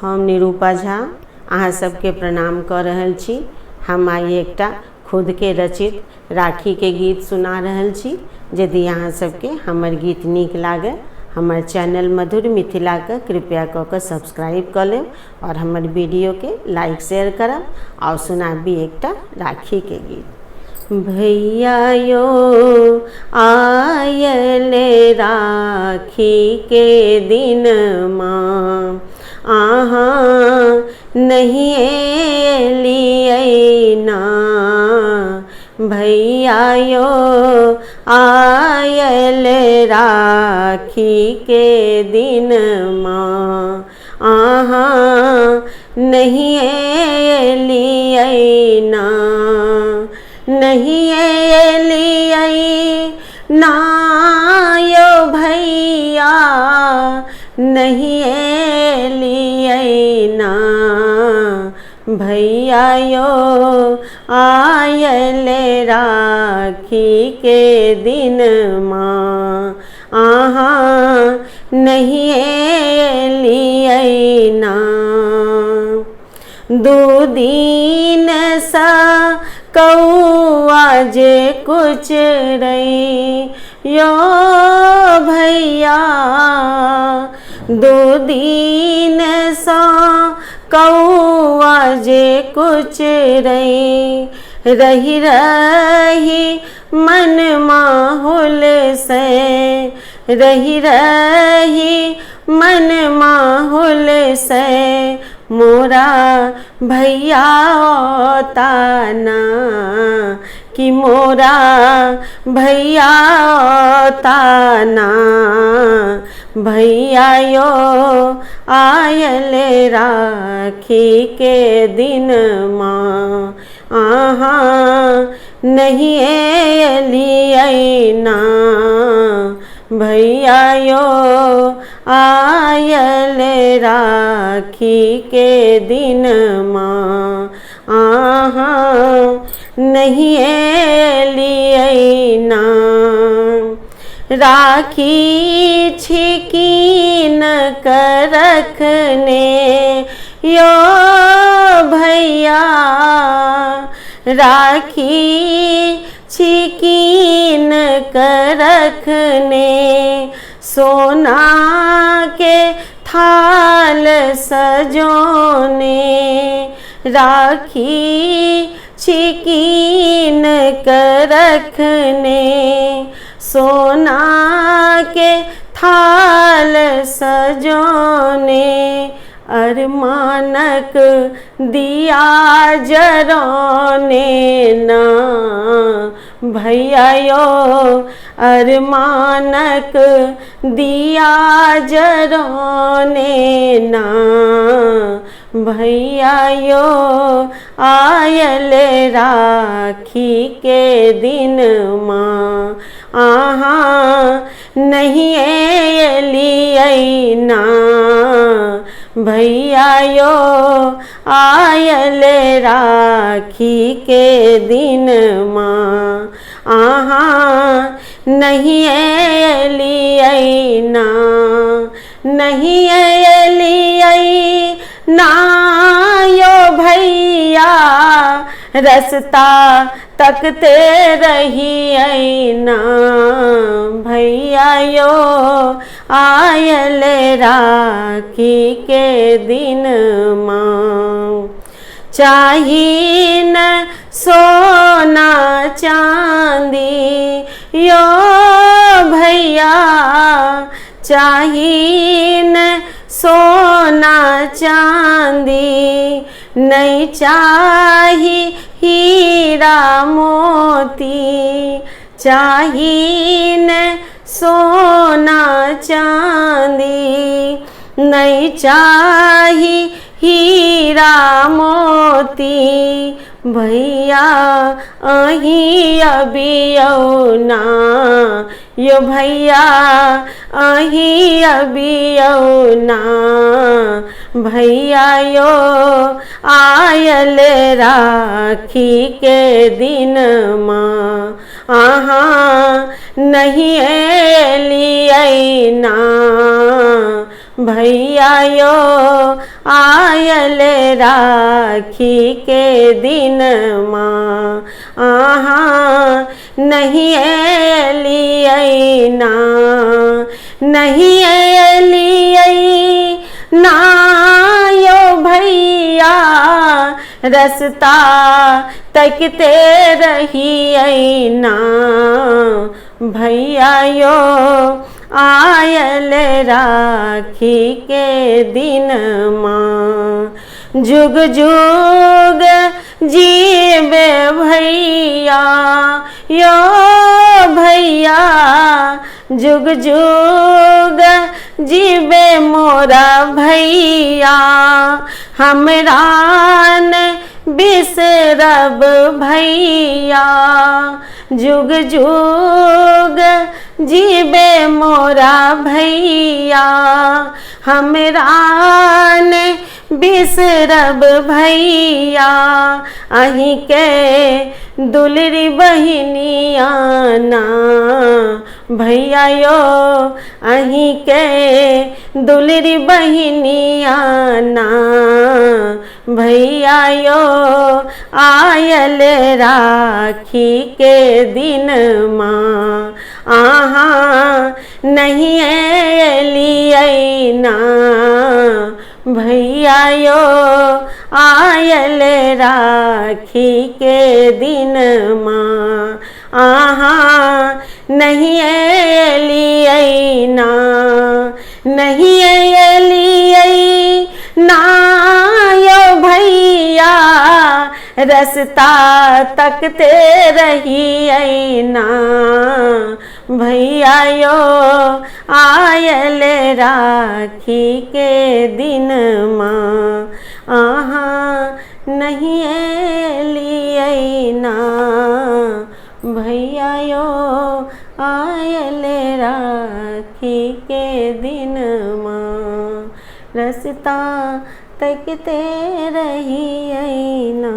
हम निरूपा झा अहाँ सबके प्रणाम कऽ रहल छी। हम आइ एकटा खुद के रचित राखी के गीत सुना रहल छी। यदि अहाँ सबके हमर गीत नीक लागे हमर चैनल मधुर मिथिला के कृपया कऽ के सब्सक्राइब कर लेब और हमर वीडियो के लाइक शेयर करब और सुनाबी एकटा राखी के गीत। भैया यो आयले राखी के दिन माँ आहाँ नहीं एलियै ना। भैया यो आयल राखी के दिन माँ आहाँ नहीं एलियै ना। नहीं एलियै ना यो भैया नहीं एलियै ना। भैया यो आयल राखी के दिन माँ आहाँ नहीं एलियै ना। दू दिन सा कौआ जे कुछ रही यो भैया। दो दिन सा कौआ जे कुछ रही रही मन माहुल से रही मन माहुल से मोरा भैया ताना कि मोरा भैया ताना। भैया यो आयल राखी के दिन माँ आहाँ नहीं एलियै ना। भैया यो आयल राखी के दिन माँ आहाँ नहीं एलियै ना। राखी छिकीन कर रखने यो भैया। राखी छिकीन कर रखने सोना के थाल सजोने। राखी छिकीन कर रखने सोना के थाल सजोने। अरमानक दिया जरोने ना। भैया यो अरमानक दिया जरोने ना। भैया यो आयल राखी के दिन माँ आहाँ नहीं एलियै ना। भैया यो आयल राखी के दिन माँ आहाँ नहीं एलियै ना। नहीं एलियै ना यो भैया रास्ता तकते रहियै ना। भैया यो आयल राखी के दिन माँ चाही न सोना चांदी यो भैया। चाही न सोना चांदी नहीं चाही हीरा मोती। चाही न सोना चांदी नहीं चाही हीरा मोती। भैया अहीं अबियौ ना यो भैया अहीं अबियौ ना। भैया यो आयल राखी के दिन माँ आहाँ नहीं एलियै ना। भैया यो आयल राखी के दिन माँ आहा नहीं एलियै ना नहीं एलियै ना यो भैया रस्ता तकते रहियै ना भैया यो आयल राखी के दिन माँ जुग जुग जीवे भैया यो भैया जुग जुग जीवे मोरा भैया हमरा न बिसरब भैया जुग जुग जीवे मोरा भैया हमरा ने बिसरब भैया अहीं के दुलरी बहिनिया ना भैया यो अहीं के दुलरी बहिनिया ना भैया यो आयल राखी के दिन माँ आहा नहीं एलियै ना भैया यो आयल राखी के दिन माँ आहा नहीं एलियै ना नहीं एलियै ना यो भैया रस्ता तकते रहियै ना भैया यो आयल राखी के दिन माँ आहा नहीं एलियै ना भैया यो आयल राखी के दिन माँ रास्ता तकते रहियै ना।